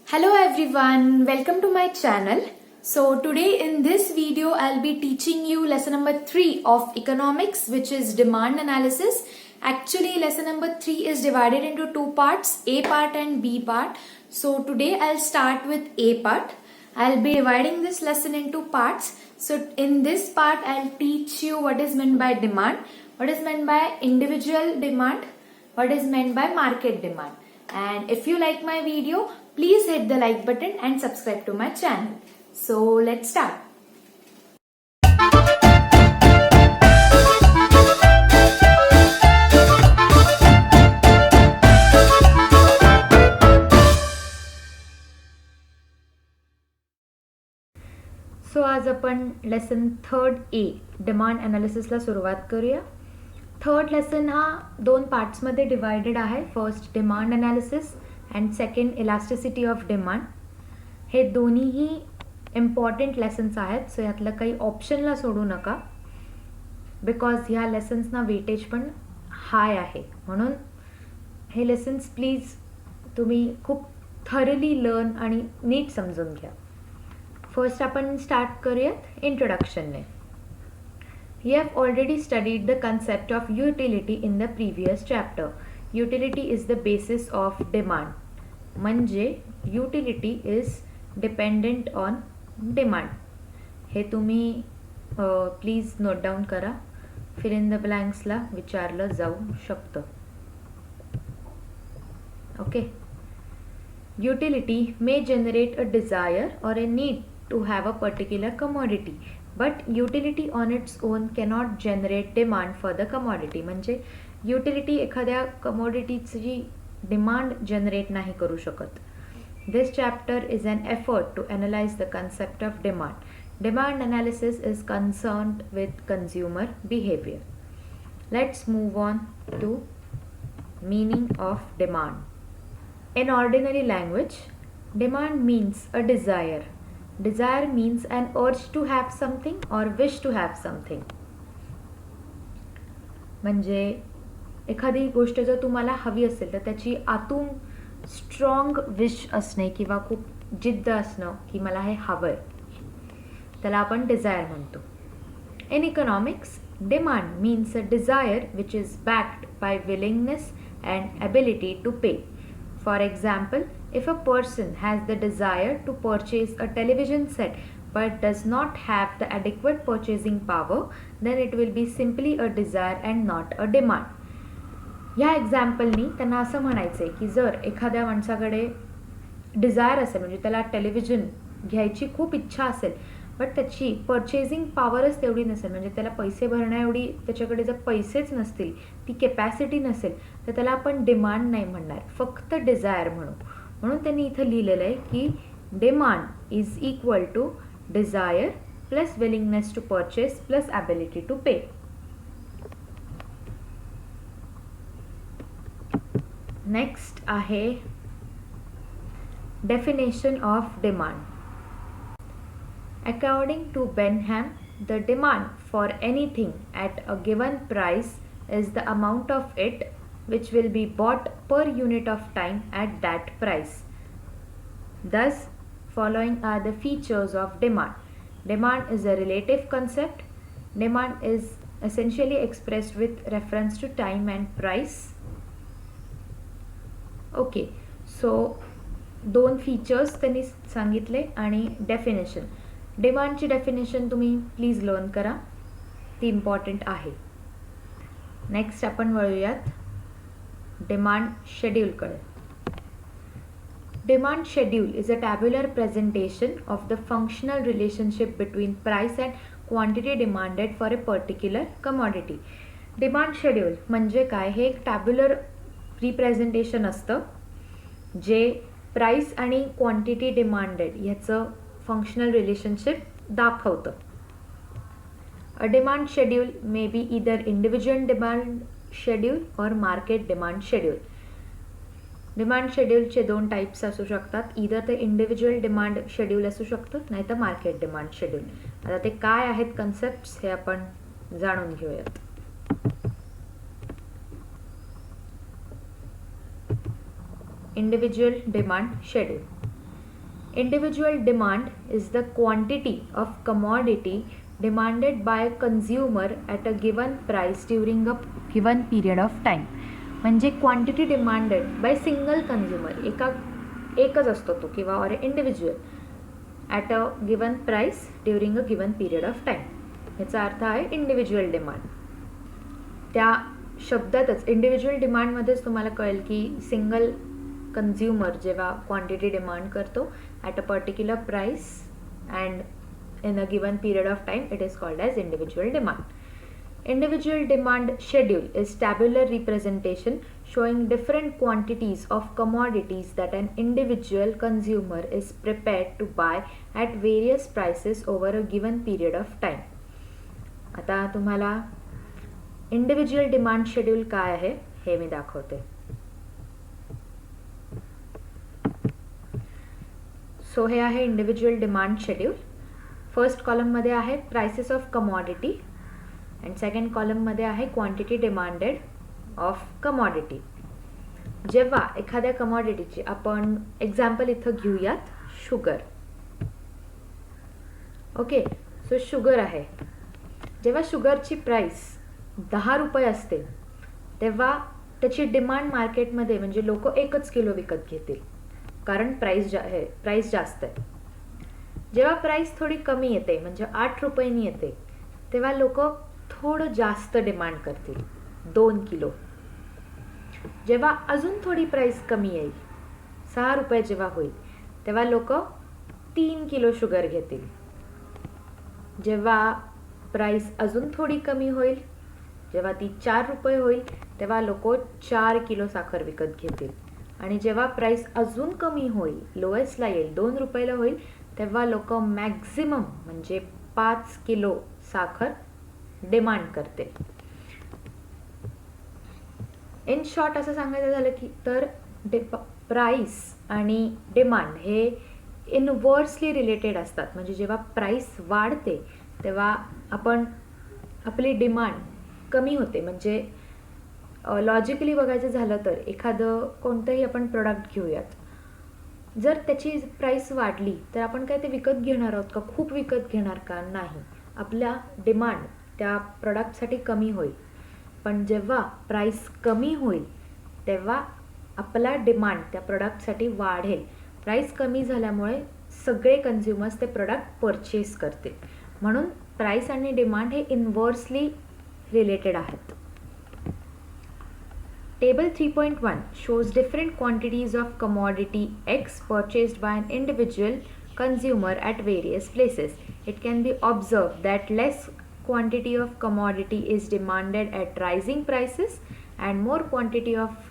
Hello everyone, welcome to my channel. So today in this video I'll be teaching you lesson number 3 of economics, which is demand analysis. Actually lesson number 3 is divided into two parts, A part and B part. So today I'll start with A part. I'll be dividing this lesson into parts. So in this part I'll teach you what is meant by demand, what is meant by individual demand, what is meant by market demand. And if you like my video, please hit the like button and subscribe to my channel. So let's start. So आज आपण lesson 3rd A demand अनालिसिसला सुरुवात करूया. Third lesson हा दोन पार्ट्समध्ये divided आहे. First demand analysis and second elasticity of demand. हे दोन्हीही important lessons आहेत. सो यातलं काही ऑप्शनला सोडू नका, बिकॉज ह्या लेसन्सना वेटेज पण हाय आहे. म्हणून हे लेसन्स प्लीज तुम्ही खूप थरली लर्न आणि नीट समजून घ्या. फर्स्ट आपण स्टार्ट करूयात इंट्रोडक्शनने. We have already studied the concept of utility in the previous chapter. Utility is the basis of demand. म्हणजे utility is dependent on demand. हे तुम्ही प्लीज नोट डाऊन करा. फिल इन द ब्लँक्सला विचारलं जाऊ शकतं. Okay. Utility may generate a desire or a need to have a particular commodity. But utility on its own cannot generate demand for the commodity. म्हणजे utility एखाद्या commodityची demand generate नाही करू शकत. This chapter is an effort to analyze the concept of demand. Demand analysis is concerned with consumer behavior. Let's move on to meaning of demand. In ordinary language, demand means a desire. Desire means an urge to have something or wish to have something. म्हणजे एखादी गोष्ट जर तुम्हाला हवी असेल तर त्याची आतून स्ट्रॉंग विश असणे किंवा खूप जिद्द असणं की मला हे हवंय, त्याला आपण डिझायर म्हणतो. In economics, demand means a desire which is backed by willingness and ability to pay. For example, if a person has the desire to purchase a television set but does not have the adequate purchasing power, then it will be simply a desire and not a demand. ह्या एक्झाम्पलनी त्यांना असं म्हणायचं आहे की जर एखाद्या माणसाकडे Dzire असेल, म्हणजे त्याला टेलिव्हिजन घ्यायची खूप इच्छा असेल, बट त्याची पर्चेसिंग पॉवरच तेवढी नसेल, म्हणजे त्याला पैसे भरण्या एवढी त्याच्याकडे जर पैसेच नसतील, ती कॅपॅसिटी नसेल, तर त्याला आपण डिमांड नाही म्हणणार, फक्त डिझायर म्हणू. म्हणून त्यांनी इथं लिहिलेलं आहे की demand is equal to desire plus willingness to purchase plus ability to pay. Next आहे definition of demand. According to Benham, the demand for anything at a given price is the amount of it which will be bought per unit of time at that price. Thus, following are the features of demand. Demand is a relative concept. Demand is essentially expressed with reference to time and price. Okay, so दोन features त्यांनी सांगितले आणि definition. डिमांडची definition तुम्ही please learn करा, ती important आहे. Next आपण वळूयात डिमांड शेड्यूलकडे. Demand schedule is a tabular presentation of the functional relationship between price and quantity demanded for a particular commodity. Demand schedule म्हणजे काय? हे एक टॅब्युलर रिप्रेझेंटेशन असतं जे प्राइस आणि क्वांटिटी डिमांडेड ह्याचं फंक्शनल रिलेशनशिप दाखवतं. A demand schedule may be either individual demand schedule और मार्केट डिमांड शेड्यूल. डिमांड शेड्यूलचे दोन टाईप्स असू शकतात. इदर ते इंडिव्हिज्युअल डिमांड शेड्यूल असू शकतं, नाही तर मार्केट डिमांड शेड्यूल. आता ते काय आहेत कन्सेप्ट्स हे आपण जाणून घेऊयात. Individual demand schedule. Individual demand is the quantity of commodity demanded by a consumer at a given price during a given period of time. म्हणजे quantity demanded by single consumer, एकच असतो तो, किंवा or individual at a given price during a given period of time. याचा अर्थ आहे individual demand. त्या शब्दातच individual डिमांडमध्येच तुम्हाला कळेल की सिंगल कन्झ्युमर जेव्हा क्वांटिटी डिमांड करतो at a particular price and in a given period of time, it is called as individual demand. Individual demand schedule is tabular representation showing different quantities of commodities that an individual consumer is prepared to buy at various prices over a given period of time. आता तुम्हाला individual demand schedule काय आहे हे मी दाखवते. So हे आहे individual demand schedule. First कॉलममध्ये आहे prices of commodity and second कॉलममध्ये आहे क्वांटिटी डिमांडेड ऑफ कमॉडिटी. जेव्हा एखाद्या कमॉडिटीची आपण एक्झाम्पल इथं घेऊयात, शुगर. ओके, सो शुगर आहे. जेव्हा शुगरची प्राईस 10 रुपये असते तेव्हा त्याची डिमांड मार्केटमध्ये, म्हणजे लोक 1 किलो विकत घेतील कारण प्राईस जास्त आहे. जेव्हा प्राईस थोडी कमी येते, म्हणजे 8 रुपयांनी येते, तेव्हा लोक थोडं जास्त डिमांड करतील, 2 किलो. जेव्हा अजून थोडी प्राईस कमी येईल, 6 रुपये जेव्हा होईल, तेव्हा लोक 3 किलो शुगर घेतील. जेव्हा प्राईस अजून थोडी कमी होईल, जेव्हा ती 4 रुपये होईल, तेव्हा लोक 4 किलो साखर विकत घेतील. आणि जेव्हा प्राईस अजून कमी होईल, लोएस्टला येईल, 2 रुपयाला होईल, तेव्हा लोक मॅक्झिमम म्हणजे 5 किलो साखर डिमांड करते. इन शॉर्ट असं सांगायचं झालं की तर प्राईस आणि डिमांड हे इनव्हर्सली रिलेटेड असतात. म्हणजे जेव्हा प्राईस वाढते तेव्हा आपली डिमांड कमी होते. म्हणजे लॉजिकली बघायचं झालं तर एखादं कोणतंही आपण प्रोडक्ट घेऊयात, जर त्याची प्राईस वाढली तर आपण काय ते विकत घेणार आहोत का? खूप विकत घेणार का? नाही. आपल्या डिमांड त्या प्रोडक्टसाठी कमी होईल. पण जेव्हा प्राईस कमी होईल तेव्हा आपला डिमांड त्या प्रोडक्टसाठी वाढेल. प्राईस कमी झाल्यामुळे सगळे कन्झ्युमर्स ते प्रोडक्ट परचेस करतील. म्हणून प्राईस आणि डिमांड हे इनव्हर्सली रिलेटेड आहेत. Table 3.1 shows different quantities of commodity X purchased by an individual consumer at various places. It can be observed that less quantity of commodity is demanded at rising prices and more quantity of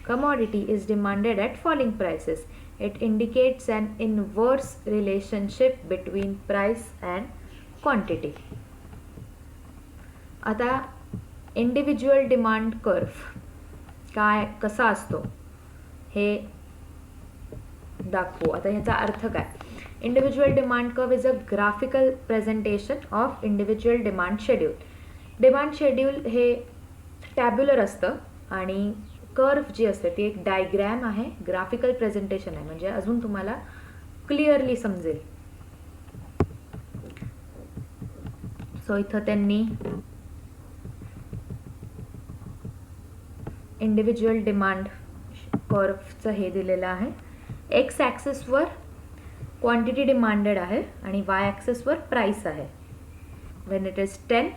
commodity is demanded at falling prices. It indicates an inverse relationship between price and quantity. आता individual demand curve काय कसा असतो हे दाखवू. आता ह्याचा अर्थ काय? Individual demand curve is a graphical presentation of individual demand schedule. Demand schedule हे टॅब्युलर असतं आणि कर्व जी असते ती एक डायग्रॅम आहे, ग्राफिकल प्रेझेंटेशन आहे, म्हणजे अजून तुम्हाला क्लिअरली समजेल. सो इथं त्यांनी इंडिव्हिज्युअल डिमांड कर्वचं हे दिलेलं आहे. एक्स ॲक्सिसवर क्वांटिटी डिमांडेड आहे आणि वाय ॲक्सिसवर प्राइस आहे. When it is 10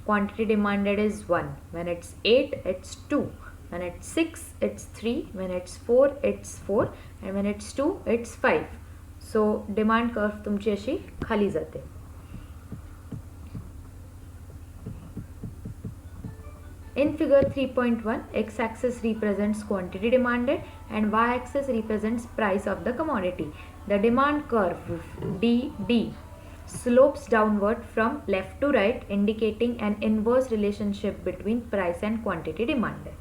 quantity demanded is 1, when it's 8 it's 2, when it's 6 it's 3, when it's 4 it's 4 and when it's 2 it's 5. So demand curve तुमची अशी खाली जाते. In figure 3.1, x-axis represents quantity demanded and y-axis represents price of the commodity. The demand curve DD slopes downward from left to right, indicating an inverse relationship between price and quantity demanded.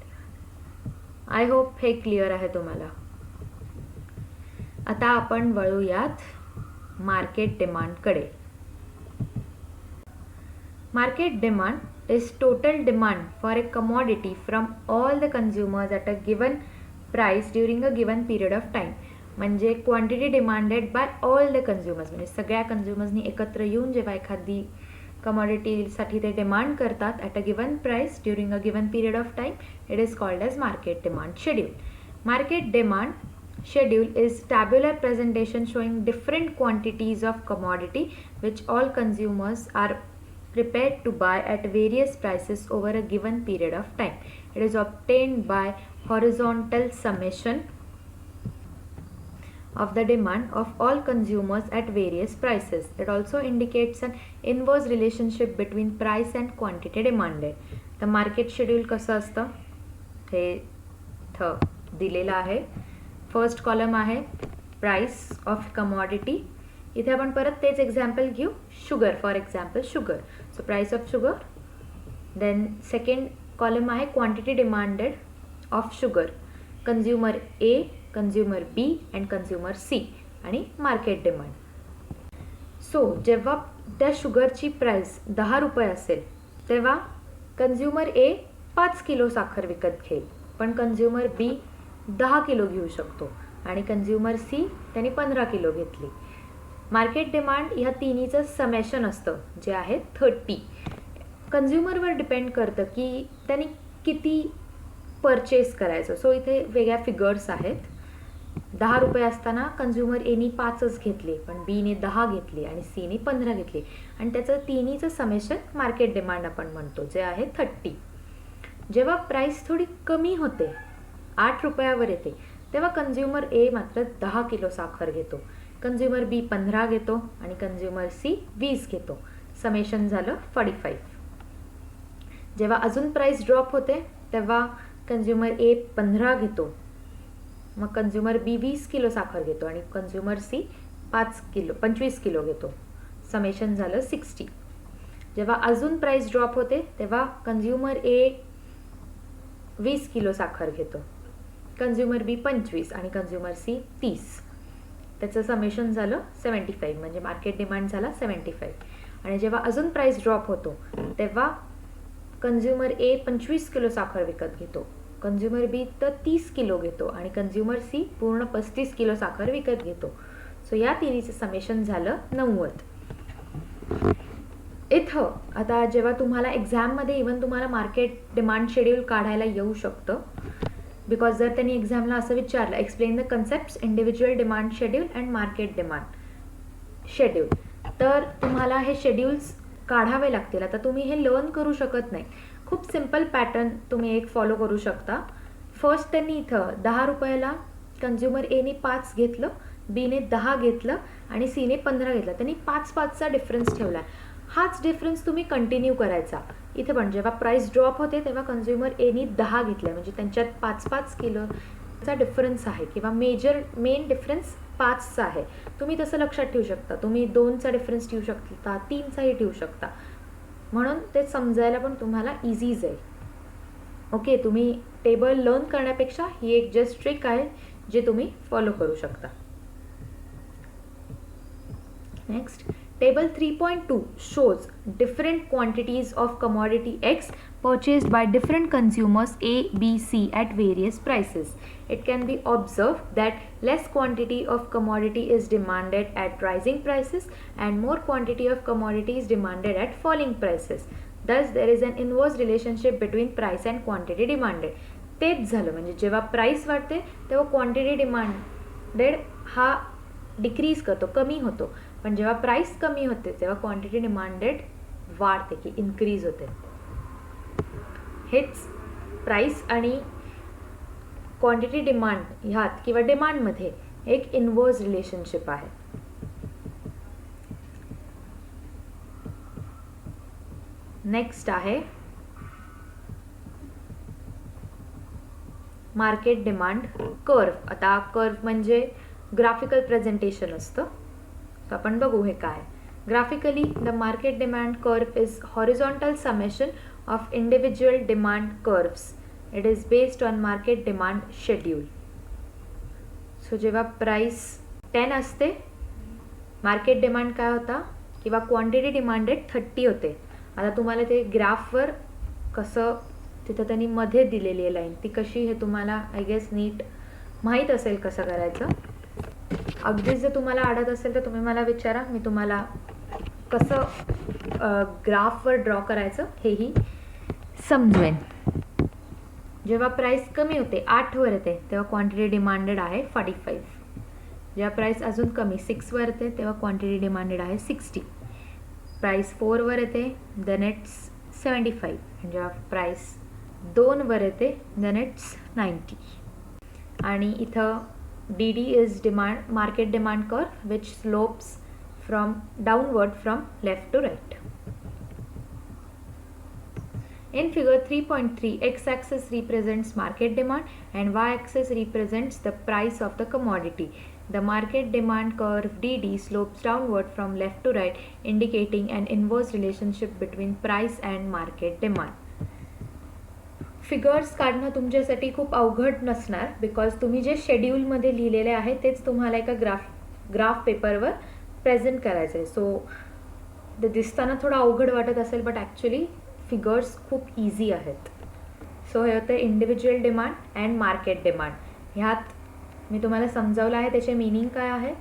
I hope हे clear आहे तुम्हाला. आता आपण वळूयात market डिमांडकडे. Market demand is total demand for a commodity from all the consumers at a given price during a given period of time. म्हणजे quantity demanded by all the consumers, म्हणजे सगळ्या कन्झ्युमर्सनी एकत्र येऊन जेव्हा एखादी कमॉडिटीसाठी ते डिमांड करतात at a given price during a given period of time, it is called as market demand schedule. Market demand schedule is tabular presentation showing different quantities of commodity which all consumers are prepared to buy at various prices over a given period of time. It is obtained by horizontal summation of the demand of all consumers at various prices. It also indicates an inverse relationship between price and quantity demanded. The market schedule कसं असतं हे दिलेलं आहे. First column आहे price of commodity. इथे आपण परत तेच एक्झाम्पल घेऊ. Sugar, for example sugar. So price of sugar. Then second column आहे quantity demanded of sugar. Consumer A, consumer B and consumer C आणि मार्केट डिमांड. सो जेव्हा त्या शुगरची प्राइस 10 रुपये असेल तेव्हा कंझ्युमर ए 5 किलो साखर विकत घेईल, पण कंझ्युमर बी 10 किलो घेऊ शकतो आणि कंझ्युमर सी त्यांनी 15 किलो घेतली. मार्केट डिमांड ह्या तिन्हीचं समेशन असतं जे आहे 30. कंझ्युमरवर डिपेंड करतं की त्यांनी किती परचेस करायचं. सो इथे वेगळ्या फिगर्स आहेत. 10 रुपये असताना कंझ्युमर एनी 5च घेतली, पण बीने 10 घेतली आणि सीने 15 घेतली आणि त्याचं तिन्हीचं समेशन मार्केट डिमांड आपण म्हणतो जे आहे 30. जेव्हा प्राइस थोडी कमी होते, 8 रुपयावर येते, तेव्हा कंझ्युमर ए मात्र 10 किलो साखर घेतो, कंझ्युमर बी 15 घेतो आणि कंझ्युमर सी 20 घेतो. समेशन झालं 45. जेव्हा अजून प्राइस ड्रॉप होते तेव्हा कंझ्युमर ए 15 घेतो, मग कंझ्युमर बी 20 किलो साखर घेतो आणि कंझ्युमर सी 25 किलो घेतो. समेशन झालं 60. जेव्हा अजून प्राइस ड्रॉप होते तेव्हा कंझ्युमर ए 20 किलो साखर घेतो, कंझ्युमर बी 25 आणि कंझ्युमर सी 30. त्याचं समेशन झालं 75, म्हणजे मार्केट डिमांड झाला 75. आणि जेव्हा अजून प्राइस ड्रॉप होतो तेव्हा कंझ्युमर ए 25 किलो साखर विकत घेतो, कंझ्युमर बी तर 30 किलो घेतो आणि कंझ्युमर सी पूर्ण 35 किलो साखर विकत घेतो. सो या तिन्हीचं समेशन झालं 90. इथं आता जेव्हा तुम्हाला एक्झाममध्ये इव्हन तुम्हाला मार्केट डिमांड शेड्यूल काढायला येऊ शकतं, बिकॉज जर त्यांनी एक्झामला असं विचारलं explain the concepts individual demand schedule and market demand schedule, तर तुम्हाला हे शेड्यूल्स काढावे लागतील. आता तुम्ही हे लर्न करू शकत नाही. खूप सिम्पल पॅटर्न तुम्ही एक फॉलो करू शकता. फर्स्ट त्यांनी इथं 10 रुपयाला कंझ्युमर एने 5 घेतलं, बीने 10 घेतलं आणि सीने 15 घेतलं. त्यांनी 5-5चा डिफरन्स ठेवला. हाच डिफरन्स तुम्ही कंटिन्यू करायचा. इथे पण जेव्हा प्राइस ड्रॉप होते तेव्हा कंझ्युमर एनी 10 घेतल्या, म्हणजे त्यांच्यात 5-5 किलोचा डिफरन्स आहे किंवा मेन डिफरन्स 5चा आहे. तुम्ही तसं लक्षात ठेवू शकता. तुम्ही 2चा डिफरन्स ठेवू शकता, 3चाही ठेवू शकता, म्हणून ते समजायला पण तुम्हाला इझी जाईल. ओके, तुम्ही टेबल लर्न करण्यापेक्षा ही एक जस्ट ट्रिक आहे जे तुम्ही फॉलो करू शकता. Next, Table 3.2 shows different quantities of commodity X purchased by different consumers A, B, C at various prices. It can be observed that less quantity of commodity is demanded at rising prices and more quantity of commodity is demanded at falling prices. Thus, there is an inverse relationship between price and quantity demanded. तेच झालं, म्हणजे जेव्हा price वाढते तेव्हा quantity demanded हा decrease करतो, कमी होतो, पण जेव्हा प्राइस कमी होते तेव्हा क्वांटिटी डिमांडेड वाढते की इन्क्रीज होते. हेच प्राइस आणि क्वांटिटी डिमांड ह्यात किंवा डिमांडमध्ये एक इनवर्स रिलेशनशिप आहे. नेक्स्ट आहे मार्केट डिमांड कर्व. आता कर्व म्हणजे ग्राफिकल प्रेझेंटेशन असतं. तर आपण बघू हे काय. Graphically the market demand curve is horizontal summation of individual demand curves. It is based on market demand schedule. So जेव्हा प्राइस 10 असते, मार्केट डिमांड काय होता किंवा क्वांटिटी डिमांडेड 30 होते. आता तुम्हाला ते ग्राफवर कसं तिथं त्यांनी मध्ये दिलेली आहे लाईन, ती कशी हे तुम्हाला आय गेस नीट माहीत असेल कसं करायचं. अगदीच जर तुम्हाला अडत असेल तर तुम्ही मला विचारा, मी तुम्हाला कसं ग्राफवर ड्रॉ करायचं हेही समजवेन. जेव्हा प्राईस कमी होते 8वर येते तेव्हा क्वांटिटी डिमांडेड आहे 45. जेव्हा प्राईस अजून कमी 6वर येते तेव्हा क्वांटिटी डिमांडेड आहे 60. प्राईस 4वर येते देन इट्स 75. आणि जेव्हा प्राईस 2वर येते देन इट्स 90. आणि इथं DD is demand market demand curve which slopes from downward from left to right. In figure 3.3, x-axis represents market demand and y-axis represents the price of the commodity. The market demand curve DD slopes downward from left to right, indicating an inverse relationship between price and market demand. Figures काढणं तुमच्यासाठी खूप अवघड नसणार, because तुम्ही जे शेड्यूलमध्ये लिहिलेले आहे तेच तुम्हाला एका ग्राफ पेपरवर प्रेझेंट करायचं आहे. सो ते दिसताना थोडं अवघड वाटत असेल, बट ॲक्च्युली फिगर्स खूप इझी आहेत. सो हे होतं individual demand and market demand. ह्यात मी तुम्हाला समजावलं आहे त्याचे मिनिंग काय आहे,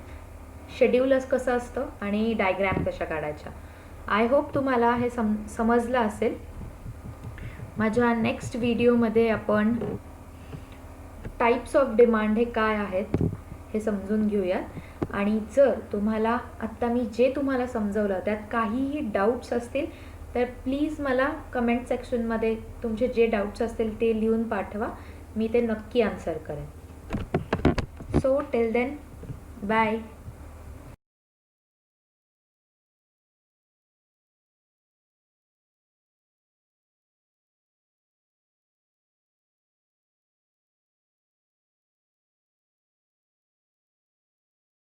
शेड्यूलच कसं असतं आणि डायग्रॅम कशा काढायच्या. आय होप तुम्हाला हे समजलं असेल. माझ्या नेक्स्ट व्हिडिओमध्ये आपण टाईप्स ऑफ डिमांड हे काय आहेत हे समजून घेऊयात. आणि जर तुम्हाला आत्ता मी जे तुम्हाला समजवलं त्यात काहीही डाऊट्स असतील तर प्लीज मला कमेंट सेक्शनमध्ये तुमचे जे डाऊट्स असतील ते लिहून पाठवा, मी ते नक्की आन्सर करेन. So till then bye.